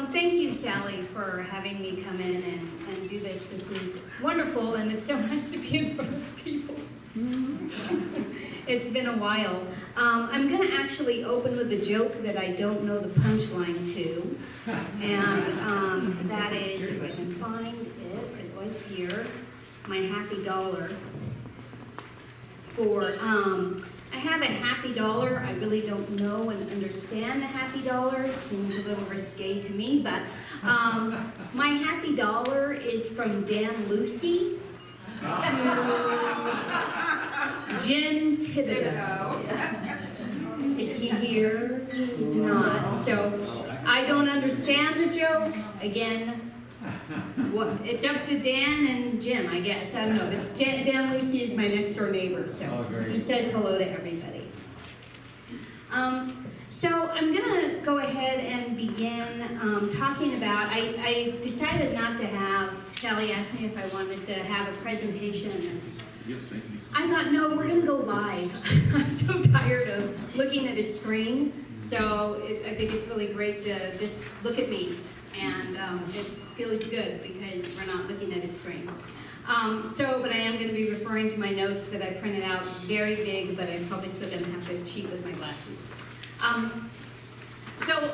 Thank you, Sally, for having me come in and do this. This is wonderful, and it's so nice to be in front of people. It's been a while. I'm going to actually open with a joke that I don't know the punchline to, and that is, if I can find it was here, my happy dollar. I have a happy dollar. I really don't know and understand the happy dollar. It seems a little risque to me, but my happy dollar is from Dan Lucy to Jim Thibodeau. Is he here? He's not. So I don't understand the joke. Again, it's up to Dan and Jim, I guess. I don't know. But Dan Lucy is my next door neighbor, so he says hello to everybody. So I'm going to go ahead and begin talking about, I decided not to have, Sally asked me if I wanted to have a presentation. I thought, no, we're going to go live. I'm so tired of looking at a screen. So I think it's really great to just look at me. And it feels good because we're not looking at a screen. But I am going to be referring to my notes that I printed out very big, but I'm probably still going to have to cheat with my glasses. So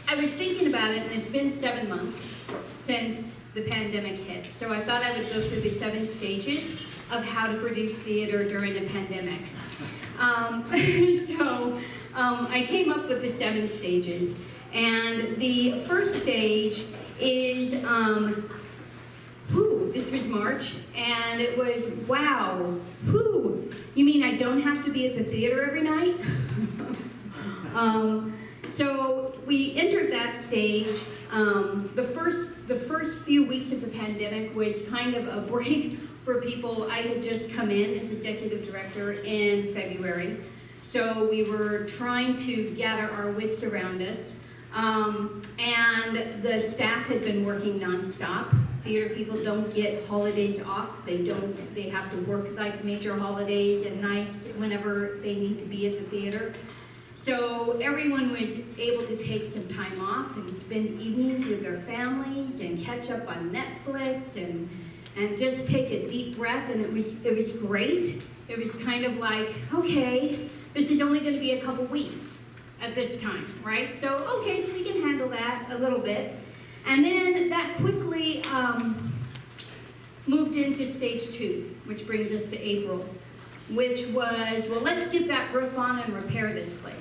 I was thinking about it, and it's been 7 months since the pandemic hit. So I thought I would go through the 7 stages of how to produce theater during a pandemic. I came up with the 7 stages. And the first stage is, this was March, and it was, wow, you mean I don't have to be at the theater every night? So we entered that stage. The first few weeks of the pandemic was kind of a break for people. I had just come in as executive director in February, so we were trying to gather our wits around us. And the staff had been working nonstop. Theater people don't get holidays off. They have to work like major holidays and nights whenever they need to be at the theater. So everyone was able to take some time off and spend evenings with their families and catch up on Netflix and just take a deep breath, and it was great. It was kind of like, okay, this is only going to be a couple weeks at this time, right? So, okay, we can handle that a little bit. And then that quickly moved into stage 2, which brings us to April, which was, well, let's get that roof on and repair this place.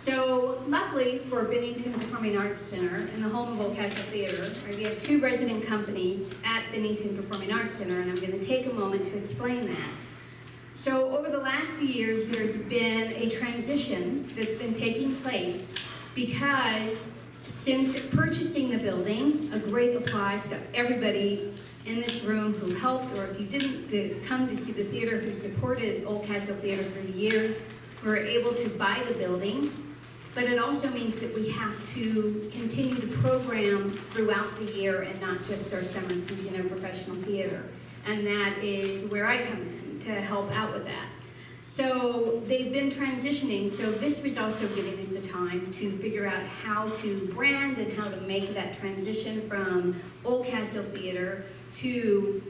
So, luckily for Bennington Performing Arts Center and the home of Oldcastle Theater, we have 2 resident companies at Bennington Performing Arts Center, and I'm going to take a moment to explain that. So over the last few years, there's been a transition that's been taking place because since purchasing the building, a great applause to everybody in this room who helped, or if you didn't come to see the theater, who supported Oldcastle Theater through the years, we were able to buy the building. But it also means that we have to continue to program throughout the year and not just our summer season of professional theater. And that is where I come in to help out with that. So they've been transitioning, so this was also giving us a time to figure out how to brand and how to make that transition from Oldcastle Theater to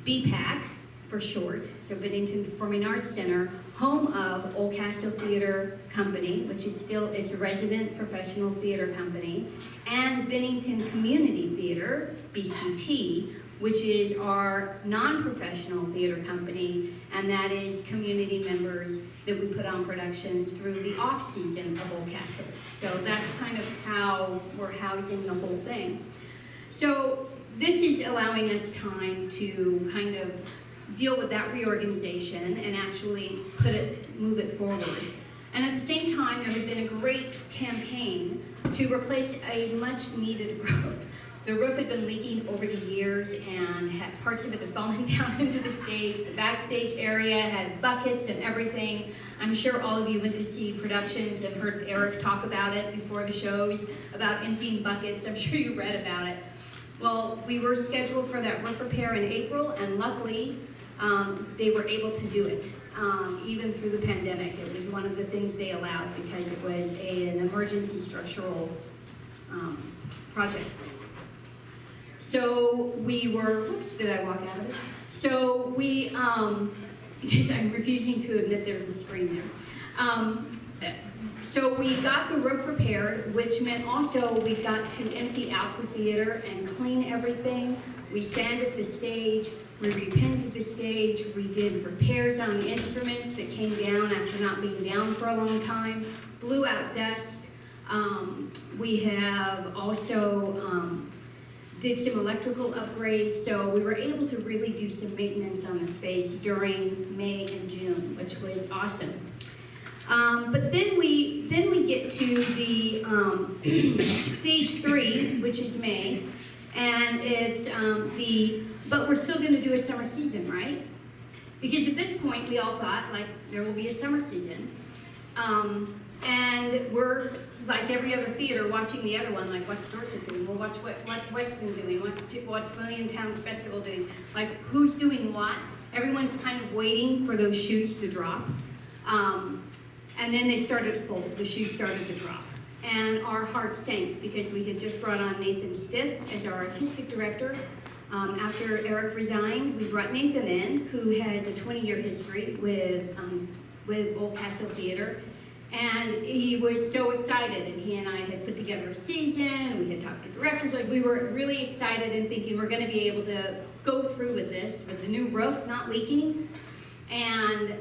BPAC for short, so Bennington Performing Arts Center, home of Oldcastle Theater Company, which is still its resident professional theater company, and Bennington Community Theater, BCT, which is our non-professional theater company, and that is community members that we put on productions through the off-season of Oldcastle. So that's kind of how we're housing the whole thing. So this is allowing us time to kind of deal with that reorganization and actually move it forward. And at the same time, there had been a great campaign to replace a much-needed roof. The roof had been leaking over the years, and parts of it had fallen down into the stage. The backstage area had buckets and everything. I'm sure all of you went to see productions and heard Eric talk about it before the shows, about emptying buckets. I'm sure you read about it. Well, we were scheduled for that roof repair in April, and luckily, they were able to do it, even through the pandemic. It was one of the things they allowed because it was an emergency structural project. So we were, whoops, did I walk out of it? So we, because I'm refusing to admit there's a screen there. So we got the roof repaired, which meant also we got to empty out the theater and clean everything. We sanded the stage, we repainted the stage, we did repairs on instruments that came down after not being down for a long time, blew out dust. We have also did some electrical upgrades, so we were able to really do some maintenance on the space during May and June, which was awesome. But then we get to the stage 3, which is May, and it's but we're still going to do a summer season, right? Because at this point we all thought like there will be a summer season, and we're like every other theater watching the other one, like what's Dorset doing? We'll watch what's Weston doing? What's Million Towns Festival doing? Like who's doing what? Everyone's kind of waiting for those shoes to drop. And then they started to fold, the shoes started to drop. And our hearts sank because we had just brought on Nathan Stiff as our artistic director. After Eric resigned, we brought Nathan in, who has a 20-year history with Old Castle Theater. And he was so excited, and he and I had put together a season, we had talked to directors, like we were really excited and thinking we're gonna be able to go through with this, with the new roof not leaking. And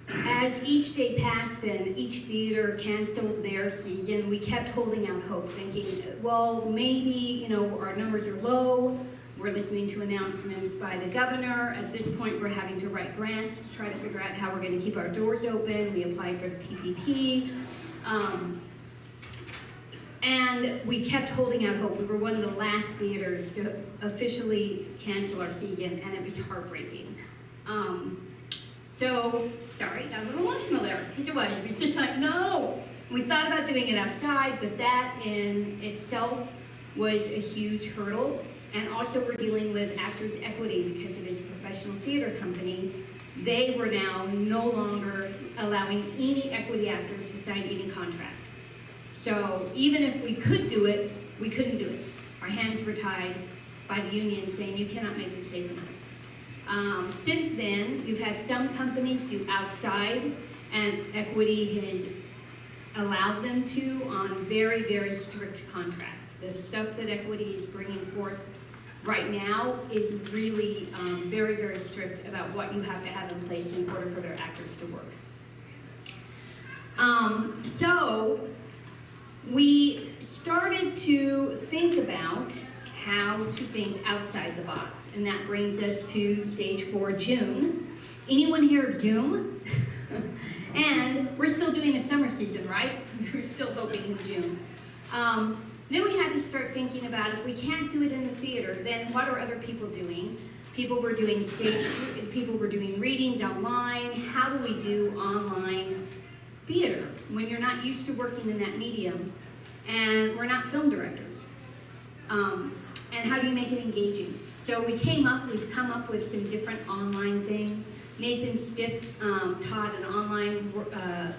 as each day passed and each theater canceled their season, we kept holding out hope, thinking, well, maybe, you know, our numbers are low. We're listening to announcements by the governor. At this point, we're having to write grants to try to figure out how we're going to keep our doors open. We applied for the PPP. And we kept holding out hope. We were one of the last theaters to officially cancel our season, and it was heartbreaking. So, sorry, got a little emotional there, because it was just like, no! We thought about doing it outside, but that in itself was a huge hurdle. And also we're dealing with Actors Equity because it is a professional theater company. They were now no longer allowing any equity actors to sign any contract. So even if we could do it, we couldn't do it. Our hands were tied by the union saying, you cannot make it safe enough. Since then, you've had some companies do outside, and Equity has allowed them to on very, very strict contracts. The stuff that Equity is bringing forth right now is really very, very strict about what you have to have in place in order for their actors to work. So we started to think about how to think outside the box, and that brings us to stage 4, June. Anyone here Zoom? And we're still doing a summer season, right? We're still hoping in June. Then we had to start thinking about if we can't do it in the theater, then what are other people doing? People were doing people were doing readings online. How do we do online theater when you're not used to working in that medium and we're not film directors? And how do you make it engaging? So we've come up with some different online things. Nathan Stiff taught an online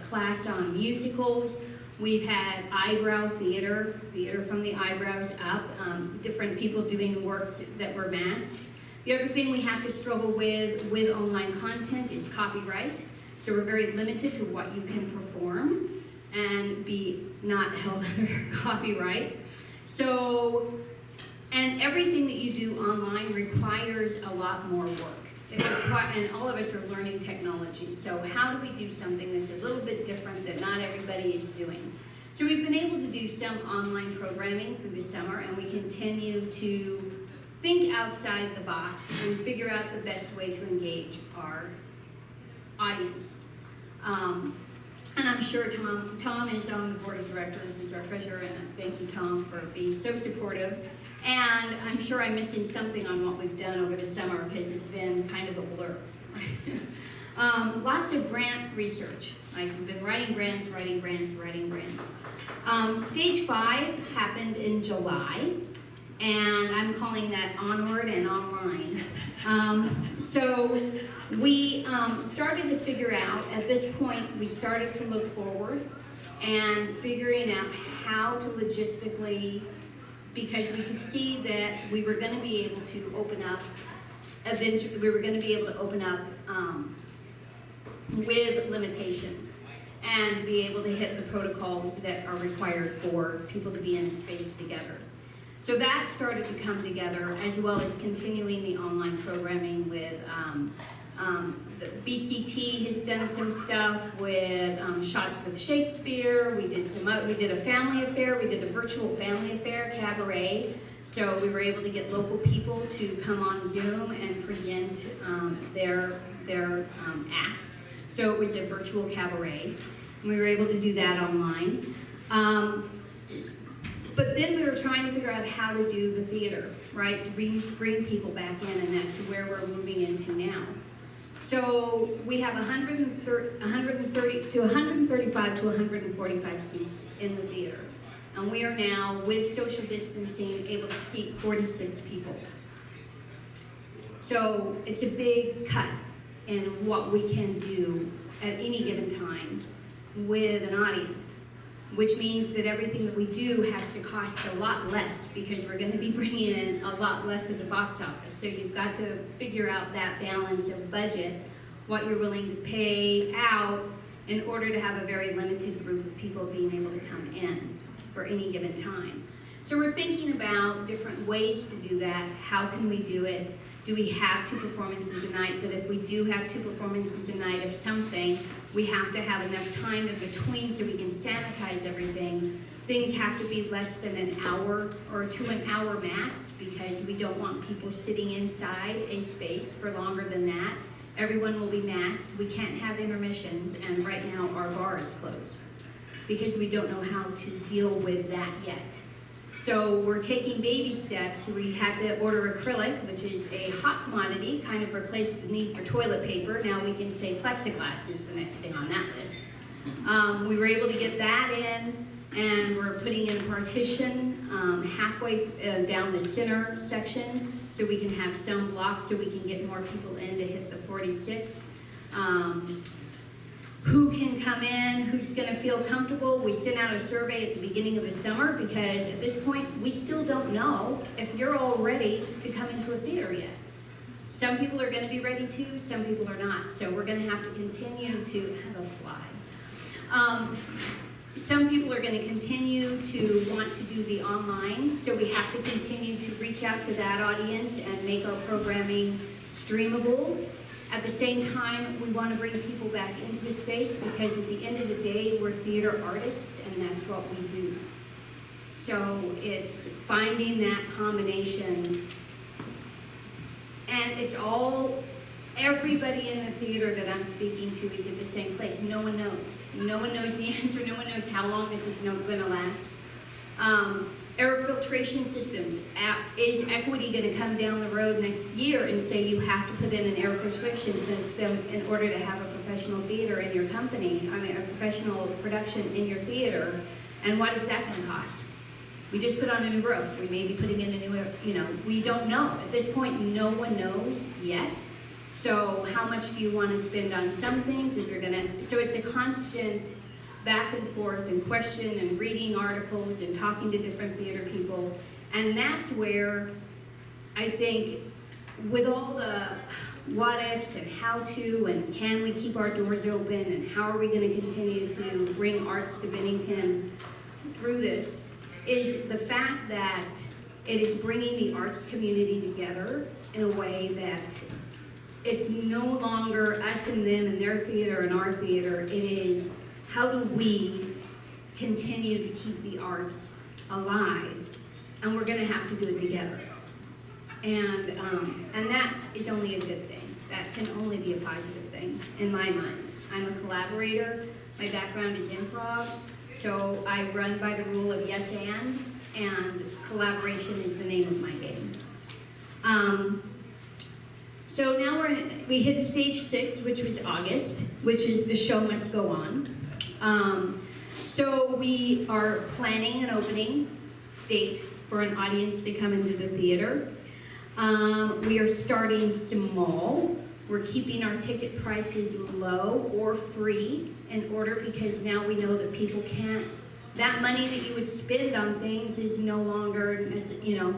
class on musicals. We've had eyebrow theater from the eyebrows up, different people doing works that were masked. The other thing we have to struggle with online content is copyright. So we're very limited to what you can perform and be not held under copyright. So, and everything that you do online requires a lot more work. And all of us are learning technology. So how do we do something that's a little bit different that not everybody is doing? So we've been able to do some online programming through the summer, and we continue to think outside the box and figure out the best way to engage our audience. And I'm sure Tom is on the board of directors, he's our treasurer, and thank you, Tom, for being so supportive. And I'm sure I'm missing something on what we've done over the summer because it's been kind of a blur. Lots of grant research. I've been writing grants. Stage 5 happened in July, and I'm calling that Onward and Online. So we started to figure out, at this point, we started to look forward and figuring out how to logistically because we could see that we were going to be able to open up, eventually, we were going to be able to open up with limitations and be able to hit the protocols that are required for people to be in a space together. So that started to come together, as well as continuing the online programming with the BCT has done some stuff with Shots with Shakespeare. We did a family affair. We did a virtual family affair cabaret. So we were able to get local people to come on Zoom and present their acts. So it was a virtual cabaret. And we were able to do that online. But then we were trying to figure out how to do the theater, right? To bring people back in, and that's where we're moving into now. So we have 130 to 135 to 145 seats in the theater. And we are now, with social distancing, able to seat 46 people. So it's a big cut in what we can do at any given time with an audience, which means that everything that we do has to cost a lot less, because we're going to be bringing in a lot less at the box office. So you've got to figure out that balance of budget, what you're willing to pay out in order to have a very limited group of people being able to come in for any given time. So we're thinking about different ways to do that. How can we do it? Do we have 2 performances a night? But if we do have 2 performances a night of something, we have to have enough time in between so we can sanitize everything. Things have to be less than an hour or to an hour max, because we don't want people sitting inside a space for longer than that. Everyone will be masked. We can't have intermissions, and right now our bar is closed because we don't know how to deal with that yet. So we're taking baby steps. We had to order acrylic, which is a hot commodity, kind of replaced the need for toilet paper. Now we can say plexiglass is the next thing on that list. We were able to get that in, and we're putting in a partition halfway down the center section so we can have some blocks so we can get more people in to hit the 46. Who can come in, who's going to feel comfortable. We sent out a survey at the beginning of the summer because at this point we still don't know if you're all ready to come into a theater yet. Some people are going to be ready to, some people are not. So we're going to have to continue to have a fly. Some people are going to continue to want to do the online, so we have to continue to reach out to that audience and make our programming streamable. At the same time, we want to bring people back into the space because at the end of the day, we're theater artists and that's what we do. So it's finding that combination, and it's all, everybody in the theater that I'm speaking to is at the same place. No one knows. No one knows the answer. No one knows how long this is going to last. Air filtration systems. Is Equity going to come down the road next year and say you have to put in an air filtration system in order to have a professional theater in your company, a professional production in your theater? And what is that going to cost? We just put on a new roof. We may be putting in a new, we don't know. At this point, no one knows yet. So how much do you want to spend on some things? So it's a constant back and forth and question and reading articles and talking to different theater people. And that's where I think with all the what ifs and how to and can we keep our doors open and how are we going to continue to bring arts to Bennington through this, is the fact that it is bringing the arts community together in a way that it's no longer us and them and their theater and our theater. It is, how do we continue to keep the arts alive? And we're going to have to do it together. And that is only a good thing. That can only be a positive thing in my mind. I'm a collaborator. My background is improv. So I run by the rule of yes and collaboration is the name of my game. So now we hit stage 6, which was August, which is the show must go on. So we are planning an opening date for an audience to come into the theater. We are starting small. We're keeping our ticket prices low or free in order, because now we know that people can't that money that you would spend on things is no longer, you know,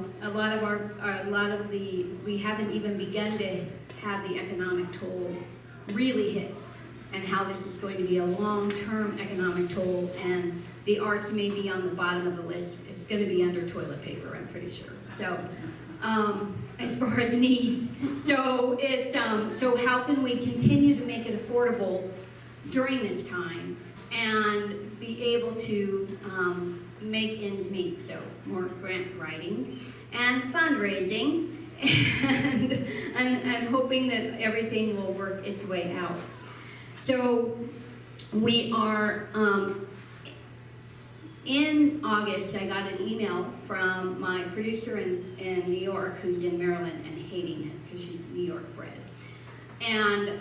we haven't even begun to have the economic toll really hit, and how this is going to be a long-term economic toll, and the arts may be on the bottom of the list. It's going to be under toilet paper, I'm pretty sure. So, as far as needs, so it's so how can we continue to make it affordable during this time and be able to make ends meet? So more grant writing and fundraising, and hoping that everything will work its way out. So we are, in August, I got an email from my producer in New York, who's in Maryland and hating it because she's New York bred. And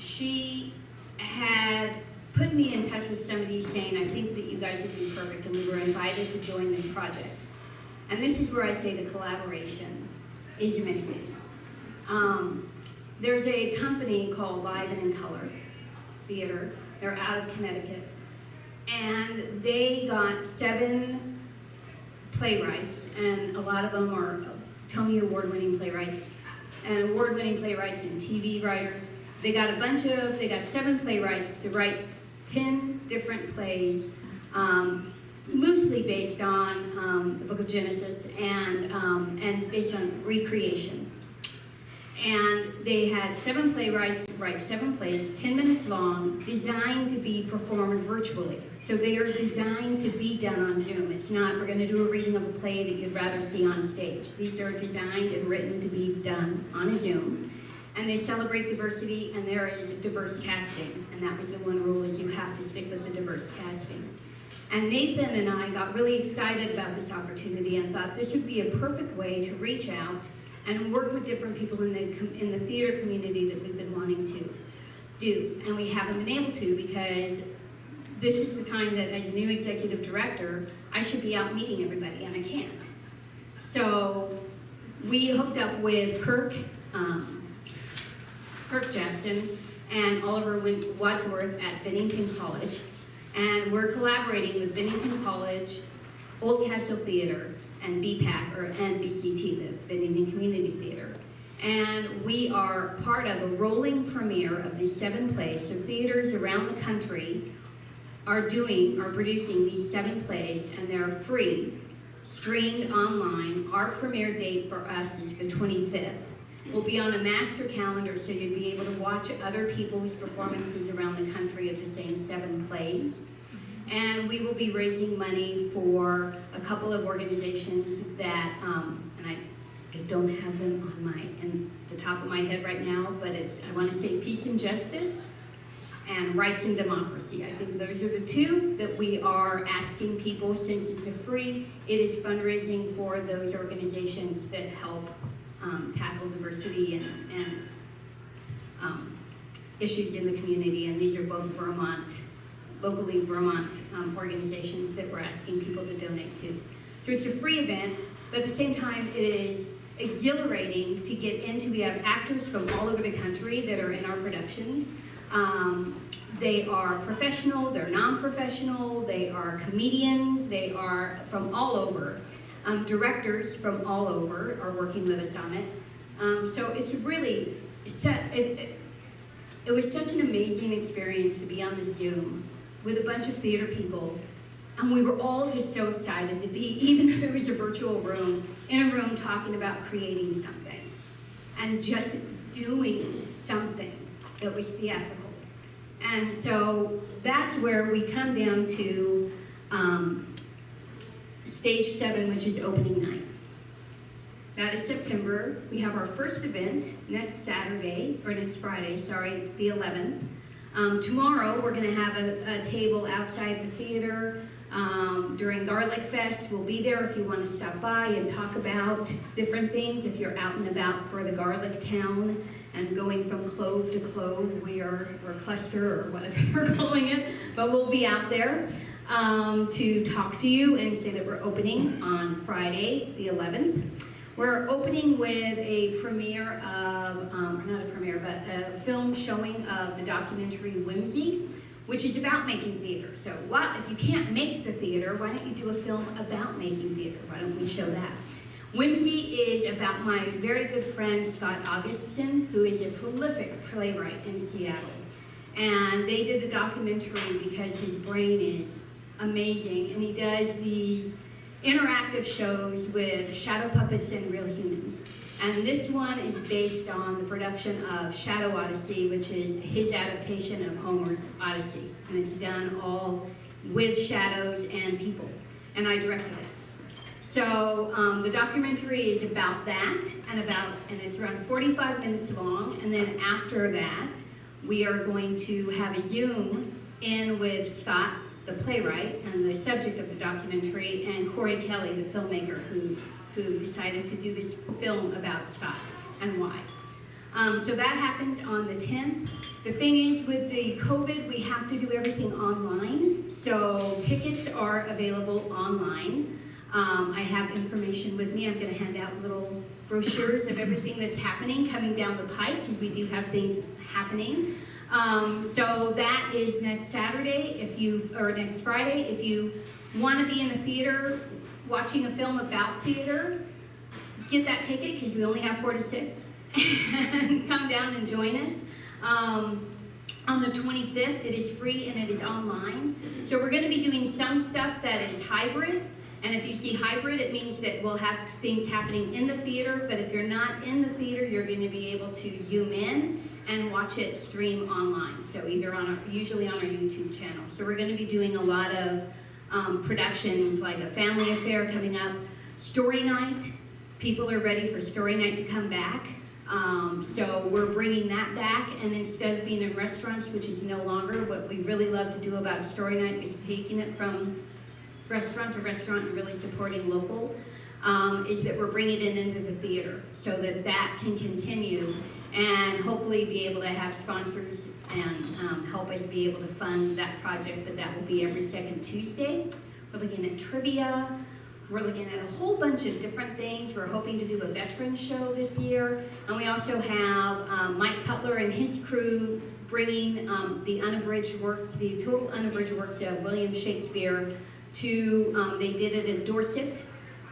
she had put me in touch with somebody saying, I think that you guys would be perfect, and we were invited to join this project. And this is where I say the collaboration is amazing. There's a company called Live and in Color Theater. They're out of Connecticut. And they got 7 playwrights, and a lot of them are Tony Award-winning playwrights, and award-winning playwrights and TV writers. They got 7 playwrights to write 10 different plays, loosely based on the Book of Genesis and based on recreation. And they had 7 playwrights write 7 plays, 10 minutes long, designed to be performed virtually. So they are designed to be done on Zoom. It's not, we're going to do a reading of a play that you'd rather see on stage. These are designed and written to be done on a Zoom. And they celebrate diversity, and there is diverse casting. And that was the one rule, is you have to stick with the diverse casting. And Nathan and I got really excited about this opportunity and thought this would be a perfect way to reach out and work with different people in the theater community that we've been wanting to do. And we haven't been able to, because this is the time that, as a new executive director, I should be out meeting everybody, and I can't. So we hooked up with Kirk Jackson and Oliver Wadsworth at Bennington College, and we're collaborating with Bennington College, Old Castle Theater, and BPAC, or NBCT, the Bennington Community Theater. And we are part of a rolling premiere of these 7 plays. So theaters around the country are producing these 7 plays, and they're free, streamed online. Our premiere date for us is the 25th. We'll be on a master calendar, so you'll be able to watch other people's performances around the country of the same 7 plays. And we will be raising money for a couple of organizations that, and I don't have them on the top of my head right now, but I want to say Peace and Justice and Rights and Democracy. I think those are the 2 that we are asking people, since it's a free, it is fundraising for those organizations that help tackle diversity and issues in the community. And these are both locally Vermont organizations that we're asking people to donate to. So it's a free event, but at the same time it is exhilarating to get into. We have actors from all over the country that are in our productions. They are professional, they're non-professional, they are comedians, they are from all over. Directors from all over are working with us on it. So it's really, it was such an amazing experience to be on the Zoom with a bunch of theater people, and we were all just so excited to be, even if it was a virtual room, in a room talking about creating something and just doing something that was theatrical. And so that's where we come down to stage 7, which is opening night. That is September. We have our first event next Friday, the 11th. Tomorrow, we're going to have a table outside the theater during Garlic Fest. We'll be there if you want to stop by and talk about different things. If you're out and about for the Garlic Town and going from clove to clove, or cluster, or whatever they're calling it, but we'll be out there to talk to you and say that we're opening on Friday, the 11th. We're opening with a premiere of, not a premiere, but a film showing of the documentary Whimsy, which is about making theater. So what, if you can't make the theater, why don't you do a film about making theater? Why don't we show that? Whimsy is about my very good friend Scott Augustson, who is a prolific playwright in Seattle. And they did a documentary because his brain is amazing, and he does these interactive shows with shadow puppets and real humans. And this one is based on the production of Shadow Odyssey, which is his adaptation of Homer's Odyssey. And it's done all with shadows and people. And I directed it. So the documentary is about that, and it's around 45 minutes long. And then after that, we are going to have a Zoom in with Scott, the playwright, and the subject of the documentary, and Corey Kelly, the filmmaker, who decided to do this film about Scott and why. So that happens on the 10th. The thing is, with the COVID, we have to do everything online. So tickets are available online. I have information with me. I'm going to hand out little brochures of everything that's happening coming down the pike, because we do have things happening. So that is next Saturday, next Friday. If you want to be in a theater watching a film about theater, get that ticket, because we only have 4 to 6. And come down and join us. On the 25th, it is free and it is online. So we're going to be doing some stuff that is hybrid. And if you see hybrid, it means that we'll have things happening in the theater. But if you're not in the theater, you're going to be able to zoom in and watch it stream online. So either usually on our YouTube channel. So we're going to be doing a lot of productions, like a family affair coming up, story night. People are ready for story night to come back. So we're bringing that back, and instead of being in restaurants, which is no longer what we really love to do about a story night, is taking it from restaurant to restaurant and really supporting local, is that we're bringing it into the theater so that that can continue and hopefully be able to have sponsors and help us be able to fund that project, but that will be every second Tuesday. We're looking at trivia. We're looking at a whole bunch of different things. We're hoping to do a veteran show this year. And we also have Mike Cutler and his crew bringing the unabridged works, the total unabridged works of William Shakespeare to, they did it in Dorset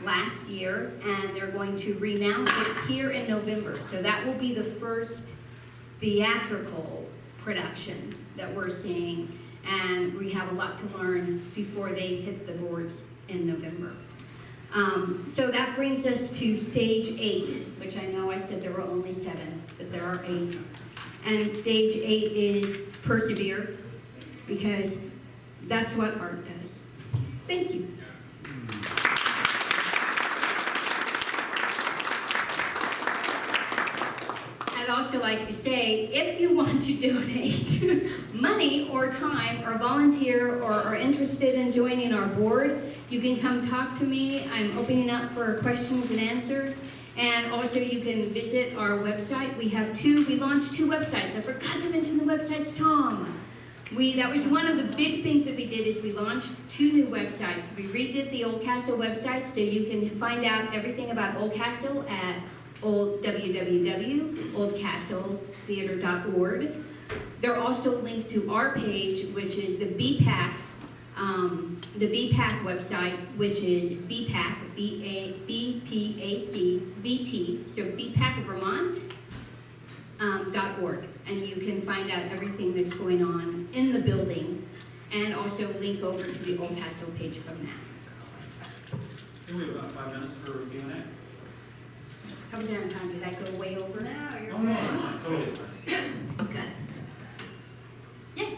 last year, and they're going to remount it here in November. So that will be the first theatrical production that we're seeing, and we have a lot to learn before they hit the boards in November. So that brings us to stage 8, which I know I said there were only 7, but there are 8. And stage 8 is persevere, because that's what art does. Thank you. I'd also like to say, if you want to donate money or time or volunteer or are interested in joining our board, you can come talk to me. I'm opening up for questions and answers. And also you can visit our website. We launched 2 websites. I forgot to mention the websites, Tom. That was one of the big things that we did, is we launched 2 new websites. We redid the Old Castle website, so you can find out everything about Old Castle at www.oldcastletheater.org. They're also linked to our page, which is the BPAC website, which is BPAC, B-P-A-C-V-T, so bpacvermont.org. And you can find out everything that's going on in the building, and also link over to the Old Castle page from that. We have about 5 minutes for Q&A. How was that on time? Did I go way over? No, you're No, totally. Good. Yes?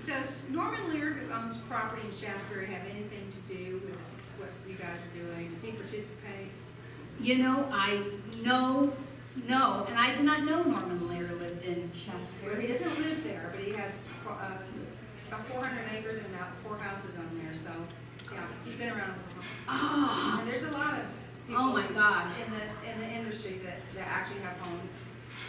Does Norman Lear, who owns property in Jasper, have anything to do with what you guys are doing? Does he participate? You know, no, and I did not know Norman Lear lived in Jasper. Well, he doesn't live there, but he has about 400 acres and about 4 houses on there, so, yeah, he's been around for a while. Oh, And there's a lot of people oh my gosh. in the industry that actually have homes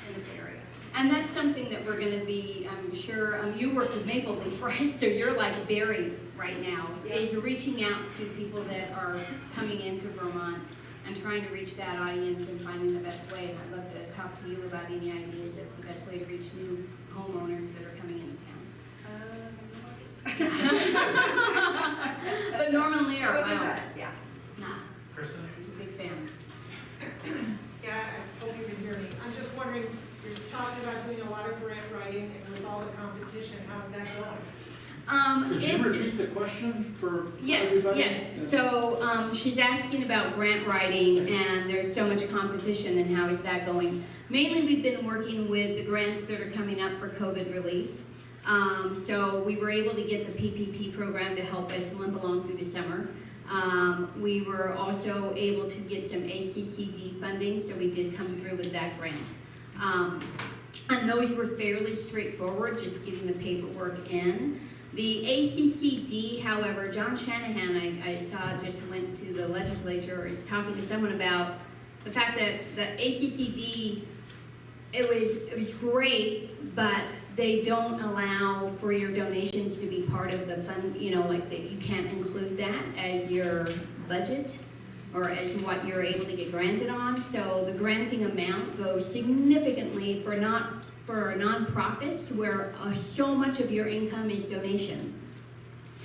in this area. And that's something that we're going to be, I'm sure, you work with Maple Leaf, right? So you're like Barry right now, Yeah. is reaching out to people that are coming into Vermont and trying to reach that audience and finding the best way. I'd love to talk to you about any ideas of the best way to reach new homeowners that are coming into town. But Norman Lear, wow. Yeah. Nah, Kristen? big fan. Yeah, I hope you can hear me. I'm just wondering, you're talking about doing a lot of grant writing and with all the competition, how's that going? Could you It's, repeat the question for yes, everybody? yes. So, she's asking about grant writing, and there's so much competition, and how is that going? Mainly, we've been working with the grants that are coming up for COVID relief. So we were able to get the PPP program to help us limp along through the summer. We were also able to get some ACCD funding, so we did come through with that grant. And those were fairly straightforward, just getting the paperwork in. The ACCD, however, John Shanahan, I saw just went to the legislature, is talking to someone about the fact that the ACCD, it was great, but they don't allow for your donations to be part of the fund, like that you can't include that as your budget or as what you're able to get granted on. So the granting amount goes significantly for nonprofits where so much of your income is donation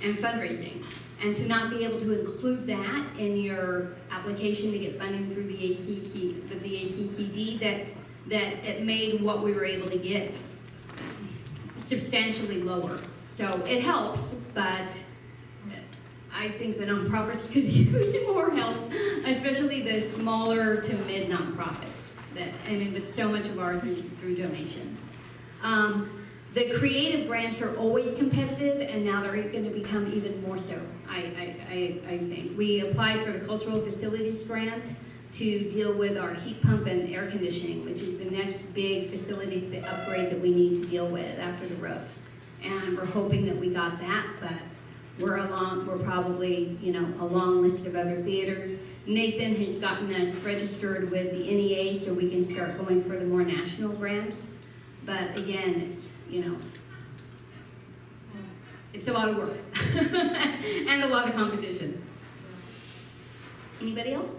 and fundraising. And to not be able to include that in your application to get funding through the ACCD, that it made what we were able to get substantially lower. So it helps, but I think the nonprofits could use more help, especially the smaller to mid nonprofits. But so much of ours is through donation. The creative grants are always competitive, and now they're going to become even more so, I think. We applied for the cultural facilities grant to deal with our heat pump and air conditioning, which is the next big facility upgrade that we need to deal with after the roof. And we're hoping that we got that, but we're probably, a long list of other theaters. Nathan has gotten us registered with the NEA so we can start going for the more national grants. But again, it's a lot of work and a lot of competition. Anybody else?